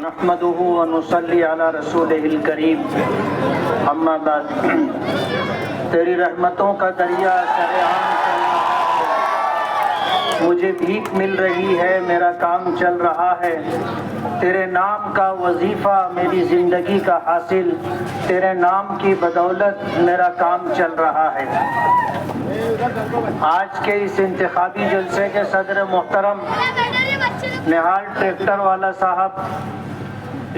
نحمده ونصلی علی رسولہ الکریم اما بعد تیری رحمتوں کا دریا سرعام چل رہا ہے، مجھے بھیک مل رہی ہے، میرا کام چل رہا ہے، تیرے نام کا وظیفہ میری زندگی کا حاصل، تیرے نام کی بدولت میرا کام چل رہا ہے۔ آج کے اس انتخابی جلسے کے صدر محترم نہال ٹریکٹر والا صاحب،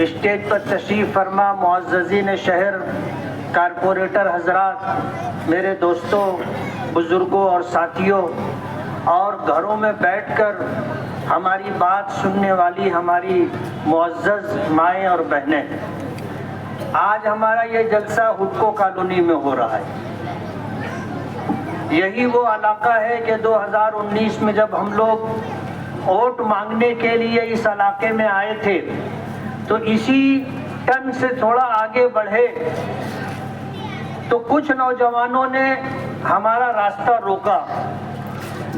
اسٹیج پر تشریف فرما معززین شہر، کارپوریٹر حضرات، میرے دوستوں، بزرگوں اور ساتھیوں، اور گھروں میں بیٹھ کر ہماری بات سننے والی ہماری معزز مائیں اور بہنیں، آج ہمارا یہ جلسہ ہڈکو کالونی میں ہو رہا ہے۔ یہی وہ علاقہ ہے کہ 2019 میں جب ہم لوگ ووٹ مانگنے کے لیے اس علاقے میں آئے تھے تو اسی ٹن سے تھوڑا آگے بڑھے تو کچھ نوجوانوں نے ہمارا راستہ روکا،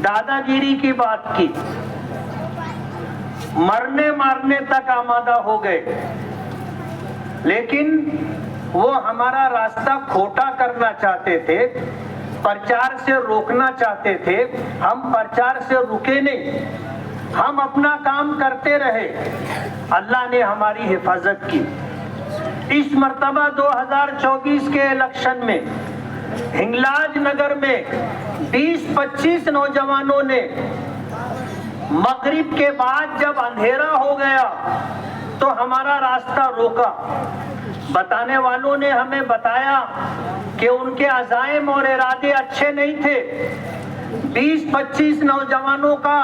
دادا گیری کی بات کی، مرنے مارنے تک آمادہ ہو گئے، لیکن وہ ہمارا راستہ کھوٹا کرنا چاہتے تھے، پرچار سے روکنا چاہتے تھے۔ ہم پرچار سے رکے نہیں، ہم اپنا کام کرتے رہے، اللہ نے ہماری حفاظت کی۔ اس مرتبہ 2024 کے الیکشن میں ہنگلاج نگر میں 20-25 نوجوانوں نے مغرب کے بعد جب اندھیرا ہو گیا تو ہمارا راستہ روکا۔ بتانے والوں نے ہمیں بتایا کہ ان کے عزائم اور ارادے اچھے نہیں تھے۔ 20-25 نوجوانوں کا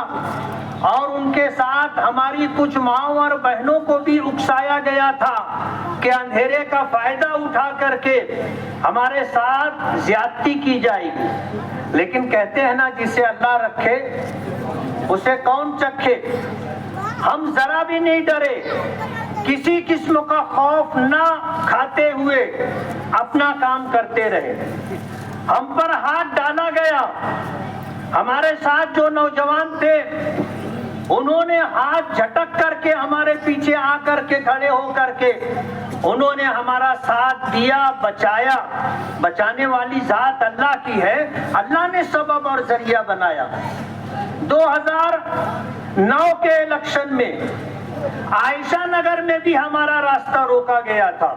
اور ان کے ساتھ ہماری کچھ ماؤں اور بہنوں کو بھی اکسایا گیا تھا کہ اندھیرے کا فائدہ اٹھا کر کے ہمارے ساتھ زیادتی کی جائے گی، لیکن کہتے ہیں نا جسے اللہ رکھے اسے کون چکھے۔ ہم ذرا بھی نہیں ڈرے، کسی قسم کا خوف نہ کھاتے ہوئے اپنا کام کرتے رہے۔ ہم پر ہاتھ ڈالا گیا، ہمارے ساتھ جو نوجوان تھے انہوں نے ہاتھ جھٹک کر کے ہمارے پیچھے آ کر کے کھڑے ہو کر کے انہوں نے ہمارا ساتھ دیا، بچایا۔ بچانے والی ذات اللہ کی ہے، اللہ نے سبب اور ذریعہ بنایا۔ 2009 کے الیکشن میں عائشہ نگر میں بھی ہمارا راستہ روکا گیا تھا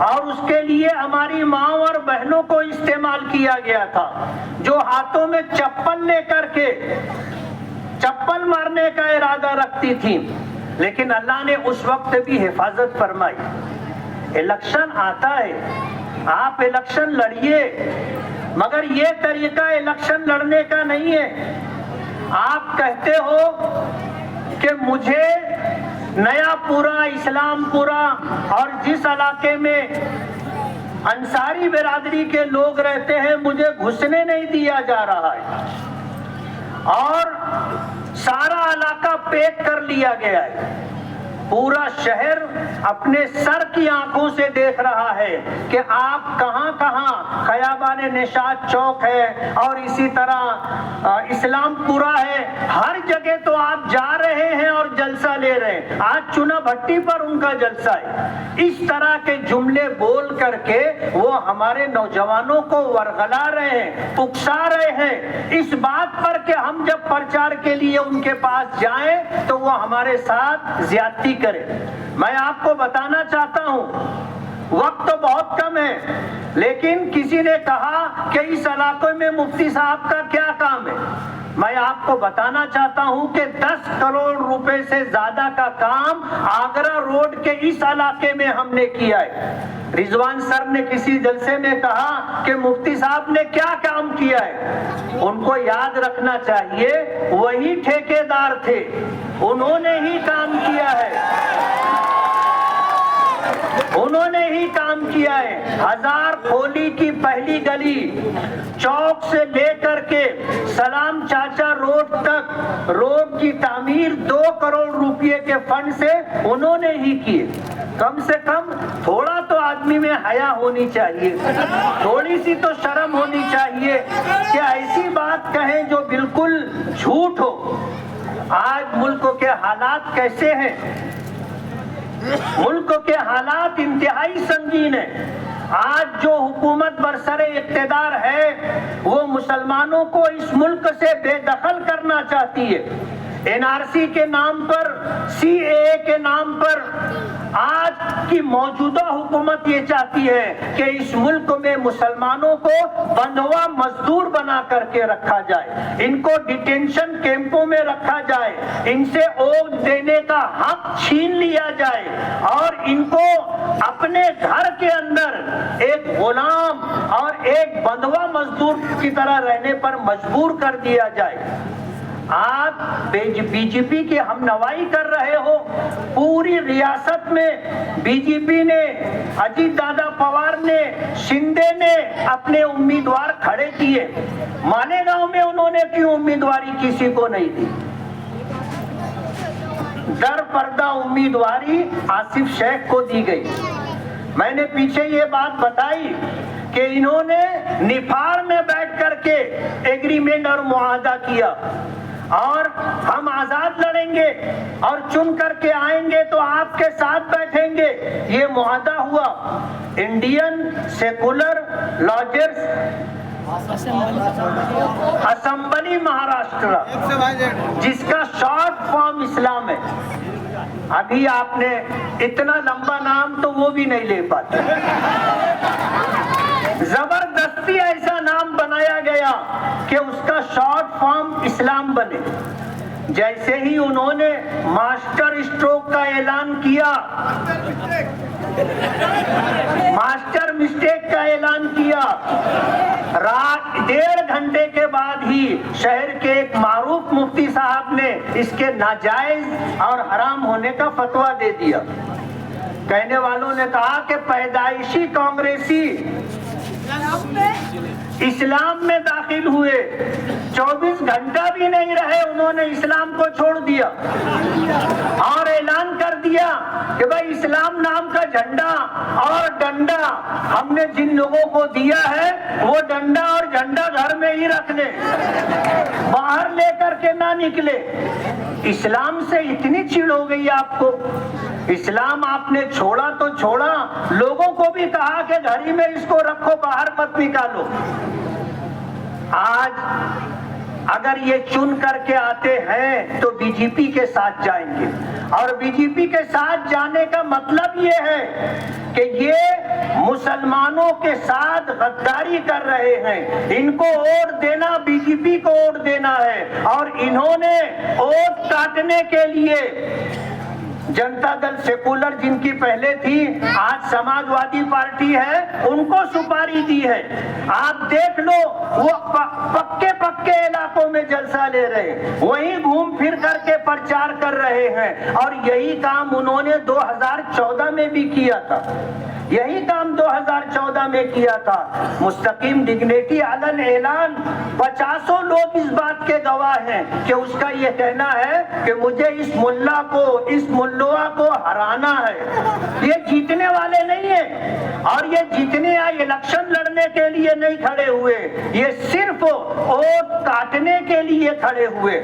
اور اس کے لیے ہماری ماؤں اور بہنوں کو استعمال کیا گیا تھا جو ہاتھوں میں چپل لے کر کے چپل مارنے کا ارادہ رکھتی تھی، لیکن اللہ نے اس وقت بھی حفاظت فرمائی۔ الیکشن آتا ہے، آپ الیکشن لڑیے، مگر یہ طریقہ الیکشن لڑنے کا نہیں ہے۔ آپ کہتے ہو کہ مجھے نیا پورا، اسلام پورا اور جس علاقے میں انصاری برادری کے لوگ رہتے ہیں مجھے گھسنے نہیں دیا جا رہا ہے، اور سارا علاقہ پیک کر لیا گیا ہے۔ پورا شہر اپنے سر کی آنکھوں سے دیکھ رہا ہے کہ آپ کہاں کہاں، خیابان نشاط چوک ہے اور اسی طرح اسلام پورا ہے، ہر جگہ تو آپ جا رہے ہیں اور جلسہ لے رہے ہیں۔ آج چنا بھٹی پر ان کا جلسہ ہے۔ اس طرح کے جملے بول کر کے وہ ہمارے نوجوانوں کو ورغلا رہے ہیں، اکسا رہے ہیں اس بات پر کہ ہم جب پرچار کے لیے ان کے پاس جائیں تو وہ ہمارے ساتھ زیادتی کرے۔ میں آپ کو بتانا چاہتا ہوں، وقت تو بہت کم ہے، لیکن کسی نے کہا کہ اس علاقے میں مفتی صاحب کا کیا کام ہے۔ میں آپ کو بتانا چاہتا ہوں کہ 10 کروڑ روپے سے زیادہ کا کام آگرہ روڈ کے اس علاقے میں ہم نے کیا ہے۔ رضوان سر نے کسی جلسے میں کہا کہ مفتی صاحب نے کیا کام کیا ہے، ان کو یاد رکھنا چاہیے وہی ٹھیکیدار تھے، انہوں نے ہی کام کیا ہے، انہوں نے ہی کام کیا ہے۔ ہزار کھولی کی پہلی گلی چوک سے لے کر کے سلام چاچا روڈ تک روڈ کی تعمیر 2 کروڑ روپے کے فنڈ سے انہوں نے ہی کی۔ کم سے کم تھوڑا تو آدمی میں حیا ہونی چاہیے، تھوڑی سی تو شرم ہونی چاہیے کہ ایسی بات کہیں جو بالکل جھوٹ ہو۔ آج ملک کے حالات کیسے ہیں؟ ملک کے حالات انتہائی سنگین ہیں. آج جو حکومت برسر اقتدار ہے وہ مسلمانوں کو اس ملک سے بے دخل کرنا چاہتی ہے. NRC کے نام پر, CAA کے نام پر آج کی موجودہ حکومت یہ چاہتی ہے کہ اس ملک میں مسلمانوں کو بندھوا مزدور بنا کر کے رکھا جائے, ان کو ڈیٹینشن کیمپوں میں رکھا جائے, ان سے ووٹ دینے کا حق چھین لیا جائے اور ان کو اپنے گھر کے اندر ایک غلام اور ایک بندھوا مزدور کی طرح رہنے پر مجبور کر دیا جائے. آپ بی جے پی کی ہم نوائی کر رہے ہو. پوری ریاست میں بی جے پی نے, اجیت دادا پوار نے, شندے نے اپنے امیدوار کھڑے کیے. مالیگاؤں میں انہوں نے کیوں امیدواری کسی کو نہیں دی؟ در پردہ امیدواری آصف شیخ کو دی گئی. میں نے پیچھے یہ بات بتائی کہ انہوں نے نفاڑ میں بیٹھ کر کے ایگریمنٹ اور معاہدہ کیا اور ہم آزاد لڑیں گے اور چن کر کے آئیں گے تو آپ کے ساتھ بیٹھیں گے. یہ معاہدہ ہوا. انڈین سیکولر لاجرز اسمبلی مہاراشٹر, جس کا شارٹ فارم اسلام ہے. ابھی آپ نے اتنا لمبا نام تو وہ بھی نہیں لے پاتے. زبردستی ایسا نام بنایا گیا کہ اس کا شارٹ فارم اسلام بنے. جیسے ہی انہوں نے ماسٹر اسٹروک کا اعلان کیا, ماسٹر مسٹیک کا اعلان کیا, رات 1.5 گھنٹے کے بعد ہی شہر کے ایک معروف مفتی صاحب نے اس کے ناجائز اور حرام ہونے کا فتویٰ دے دیا. کہنے والوں نے کہا کہ پیدائشی کانگریسی اسلام میں داخل ہوئے, 24 گھنٹہ بھی نہیں رہے انہوں نے اسلام کو چھوڑ دیا اور اعلان کر دیا کہ بھائی اسلام نام کا جھنڈا اور ڈنڈا ہم نے جن لوگوں کو دیا ہے وہ ڈنڈا اور جھنڈا گھر میں ہی رکھ لیں, باہر لے کر کے نہ نکلے. اسلام سے اتنی چڑ ہو گئی آپ کو. اسلام آپ نے چھوڑا تو چھوڑا, لوگوں کو بھی کہا کہ گھر ہی میں اس کو رکھو, باہر مت نکالو. آج اگر یہ چن کر کے آتے ہیں تو بی جے پی کے ساتھ جائیں گے, اور بی جے پی کے ساتھ جانے کا مطلب یہ ہے کہ یہ مسلمانوں کے ساتھ غداری کر رہے ہیں. ان کو ووٹ دینا بی جے پی کو ووٹ دینا ہے, اور انہوں نے ووٹ کاٹنے کے لیے جنتا دل سیکولر جن کی پہلے تھی, آج سماجوادی پارٹی ہے, ان کو سپاری دی ہے. آپ دیکھ لو وہ پکے پکے علاقوں میں جلسہ لے رہے, وہیں گھوم پھر کر کے پرچار کر رہے ہیں, اور یہی کام انہوں نے 2014 میں بھی کیا تھا. یہی کام 2014 میں کیا تھا. مستقیم ڈگنیٹی علن اعلان 50 لوگ اس بات کے گواہ ہیں کہ اس کا یہ کہنا ہے کہ مجھے اس ملا کو, اس ملوا کو ہرانا ہے. یہ جیتنے والے نہیں ہیں, اور یہ جیتنے یا الیکشن لڑنے کے لیے نہیں کھڑے ہوئے, یہ صرف ووٹ کاٹنے کے لیے کھڑے ہوئے.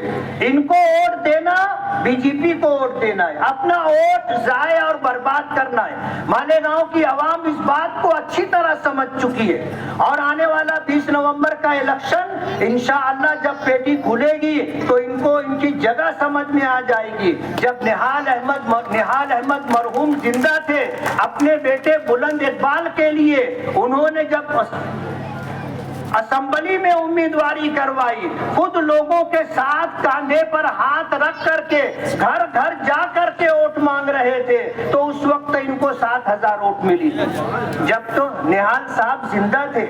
ان کو ووٹ دینا بی جے پی کو ووٹ دینا ہے, اپنا ووٹ ضائع اور برباد کرنا ہے. مالیگاؤں کی عوام اس بات کو اچھی طرح سمجھ چکی ہے, اور آنے والا 20 نومبر کا الیکشن انشاءاللہ جب پیٹی کھلے گی تو ان کو ان کی جگہ سمجھ میں آ جائے گی. جب نہال احمد مرحوم زندہ تھے, اپنے بیٹے بلند اقبال کے لیے انہوں نے جب اسمبلی میں امیدواری کروائی, خود لوگوں کے ساتھ کاندھے پر ہاتھ رکھ کر کے گھر گھر جا کر کے ووٹ مانگ رہے تھے, تو اس وقت ان کو 7,000 ووٹ ملی. جب تو نہال صاحب زندہ تھے,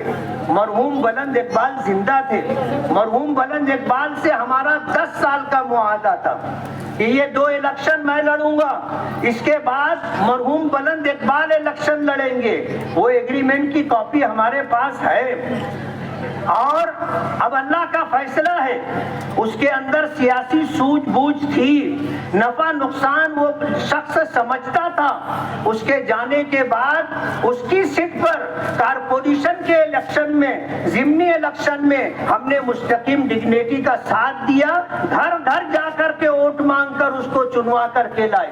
مرحوم بلند اقبال زندہ تھے. مرحوم بلند اقبال سے ہمارا 10 سال کا معاہدہ تھا کہ یہ 2 الیکشن میں لڑوں گا, اس کے بعد مرحوم بلند اقبال الیکشن لڑیں گے. وہ ایگریمنٹ کی کاپی ہمارے پاس ہے, اور اب اللہ کا فیصلہ ہے. اس کے اندر سیاسی سوجھ بوجھ تھی, نفع نقصان وہ شخص سمجھتا تھا. اس کے جانے کے بعد اس کی سیٹ پر کارپوریشن کے الیکشن میں, ضمنی الیکشن میں ہم نے مستقیم ڈگنیٹی کا ساتھ دیا, گھر گھر جا کر کے ووٹ مانگ کر اس کو چنوا کر کے لائے.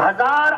1000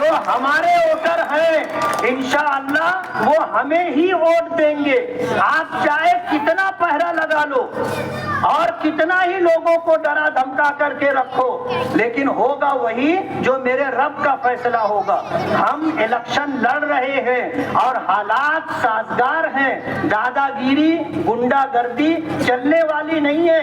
جو ہمارے ووٹر ہیں انشاءاللہ وہ ہمیں ہی ووٹ دیں گے. آپ چاہے کتنا پہرا لگا لو اور کتنا ہی لوگوں کو ڈرا دھمکا کر کے رکھو، لیکن ہوگا وہی جو میرے رب کا فیصلہ ہوگا. ہم الیکشن لڑ رہے ہیں اور حالات سازگار ہیں. دادا گیری گنڈا گردی چلنے والی نہیں ہے.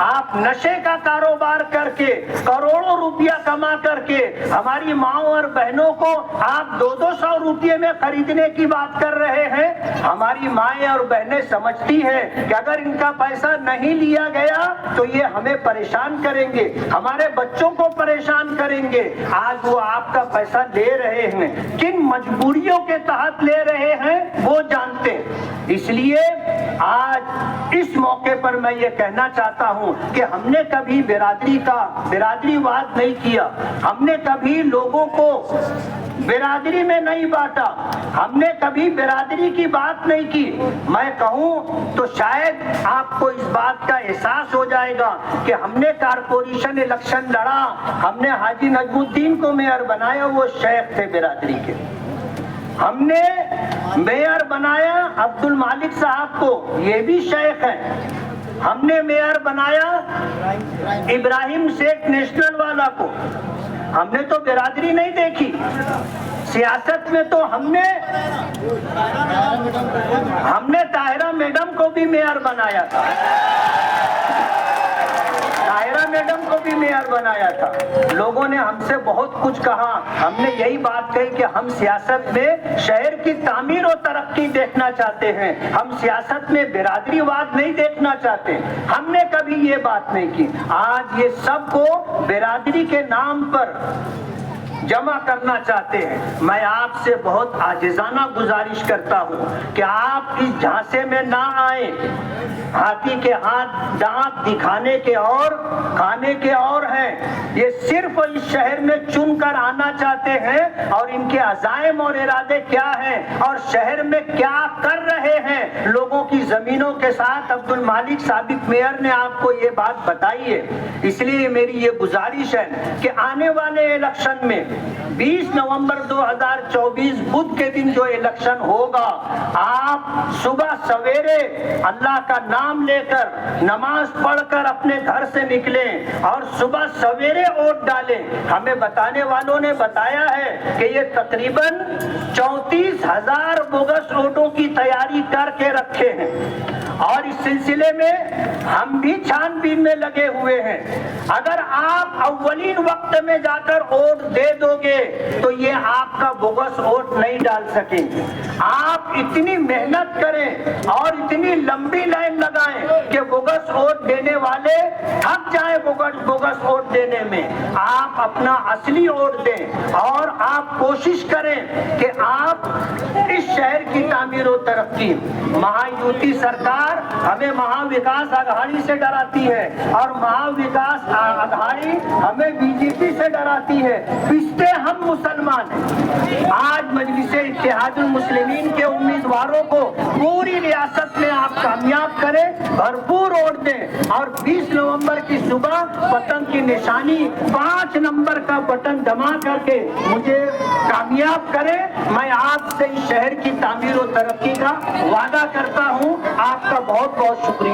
آپ نشے کا کاروبار کر کے کروڑوں روپیہ کما کر کے ہماری ماؤں اور بہنوں کو آپ 200 روپیے میں خریدنے کی بات کر رہے ہیں. ہماری مائیں اور بہنیں سمجھتی ہیں کہ اگر ان کا پیسہ نہیں لیا گیا تو یہ ہمیں پریشان کریں گے، ہمارے بچوں کو پریشان کریں گے. آج وہ آپ کا پیسہ لے رہے ہیں، کن مجبوریوں کے تحت لے رہے ہیں وہ جانتے ہیں. اس لیے آج اس موقع پر میں یہ کہنا چاہتا ہوں کہ ہم نے کبھی برادری واد نہیں کیا، ہم نے کبھی لوگوں کو برادری میں نہیں بانٹا، ہم نے کبھی برادری کی بات نہیں کی. میں کہوں تو شاید آپ کو اس بات کا احساس ہو جائے گا کہ ہم نے کارپوریشن الیکشن لڑا، ہم نے حاجی نجم الدین کو میئر بنایا، وہ شیخ تھے برادری کے. ہم نے میئر بنایا عبد المالک صاحب کو، یہ بھی شیخ ہیں. ہم نے میئر بنایا ابراہیم شیخ نیشنل والا کو. ہم نے تو برادری نہیں دیکھی. سیاست میں تو ہم نے طاہرہ میڈم کو بھی میئر بنایا تھا، طاہرہ میڈم کو بھی میئر بنایا تھا. لوگوں نے ہم سے بہت کچھ کہا، ہم نے یہی بات کہی کہ ہم سیاست میں شہر کی تعمیر و ترقی دیکھنا چاہتے ہیں، ہم سیاست میں برادری واد نہیں دیکھنا چاہتے. ہم نے کبھی یہ بات نہیں کی. آج یہ سب کو برادری کے نام پر جمع کرنا چاہتے ہیں. میں آپ سے بہت عاجزانہ گزارش کرتا ہوں کہ آپ اس جھانسے میں نہ آئیں. ہاتھی کے ہاتھ دانت دکھانے کے اور کھانے کے اور ہیں. یہ صرف اس شہر میں چن کر آنا چاہتے ہیں اور ان کے عزائم اور ارادے کیا ہیں اور شہر میں کیا کر رہے ہیں لوگوں کی زمینوں کے ساتھ. عبد المالک سابق میئر نے آپ کو یہ بات بتائی ہے. اس لیے میری یہ گزارش ہے کہ آنے والے الیکشن میں 20 نومبر 2024 بدھ کے دن جو الیکشن ہوگا، آپ صبح سویرے اللہ کا نام لے کر نماز پڑھ کر اپنے گھر سے نکلیں اور صبح سویرے ووٹ ڈالیں. ہمیں بتانے والوں نے بتایا ہے کہ یہ تقریباً 34,000 بوگس ووٹوں کی تیاری کر کے رکھے ہیں اور اس سلسلے میں ہم بھی چھان بین میں لگے ہوئے ہیں. اگر آپ اولین وقت میں جا کر ووٹ دے دو گے تو یہ آپ کا بوگس ووٹ نہیں ڈال سکیں گے. آپ اتنی محنت کریں اور اتنی لمبی لائن لگائیں کہ بوگس ووٹ دینے والے تھک جائیں بوگس ووٹ دینے میں. آپ اپنا اصلی ووٹ دیں اور آپ کوشش کریں کہ آپ اس شہر کی تعمیر و ترقی. مہا یوتی سرکار ہمیں مہا وکاس اگھاڑی سے ڈراتی ہے اور مہا وکاس اگھاڑی ہمیں بی جے پی سے ڈراتی ہے. پچھتے ہم مسلمان ہیں. آج مجلس اتحاد المسلمین کے امیدواروں کو پوری ریاست میں آپ کامیاب کریں، بھرپور ووٹ دیں اور 20 نومبر کی صبح پتنگ کی نشانی 5 نمبر کا بٹن دبا کر کے مجھے کامیاب کریں. میں آپ سے اس شہر کی تعمیر و ترقی کا وعدہ کرتا ہوں. آپ کا بہت بہت شکریہ.